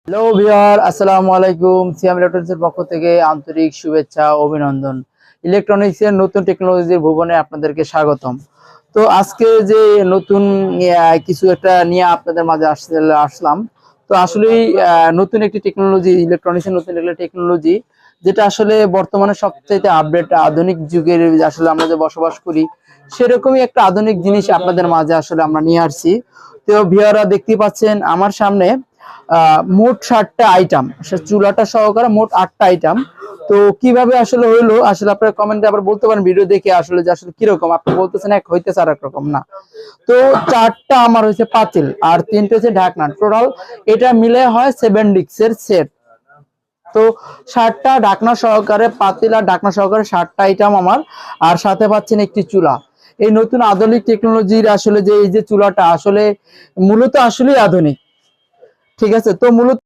Hello viewer, আসসালামু আলাইকুম। সিয়াম ইলেকট্রনিক্সের পক্ষ থেকে আন্তরিক শুভেচ্ছা অভিনন্দন। ইলেকট্রনিক্সের নতুন টেকনোলজির ভুবনে আপনাদেরকে স্বাগতম। তো আজকে যে নতুন কিছু একটা নিয়ে আপনাদের মাঝে আসলাম। তো আসলেই নতুন একটি টেকনোলজি, ইলেকট্রনিক্সের নতুন একটা টেকনোলজি, যেটা আসলে বর্তমানে সবচাইতে আপডেট আধুনিক যুগের আসলে আমরা যে বসবাস করি, সেরকমই একটা আধুনিক জিনিস আপনাদের মাঝে আসলে আমরা নিয়ে আসছি। তো ভিউয়াররা দেখতে পাচ্ছেন আমার সামনে মোট 60টা আইটেম, চুলাটা সহকারে মোট 8টা আইটেম। তো কিভাবে আসলে হইলো, আসলে আপনারা কমেন্টে আবার বলতে পারেন ভিডিও দেখে আসলে যে আসলে কিরকম আপনি বলতেছেন এক হইতেছে আর এক রকম না। তো 4টা আমার হয়েছে পাতিল আর 3টে হচ্ছে ঢাকনা, টোটাল এটা মিলে হয় 7 ডিক্সের সেট। তো 60টা ঢাকনা সহকারে পাতিল আর ঢাকনা সহকারে 60টা আইটেম আমার। আর সাথে পাচ্ছেন একটি চুলা। এই নতুন আধুনিক টেকনোলজির আসলে যে এই যে চুলাটা আসলে মূলত আসলেই আধুনিক, ঠিক আছে। তো মূলত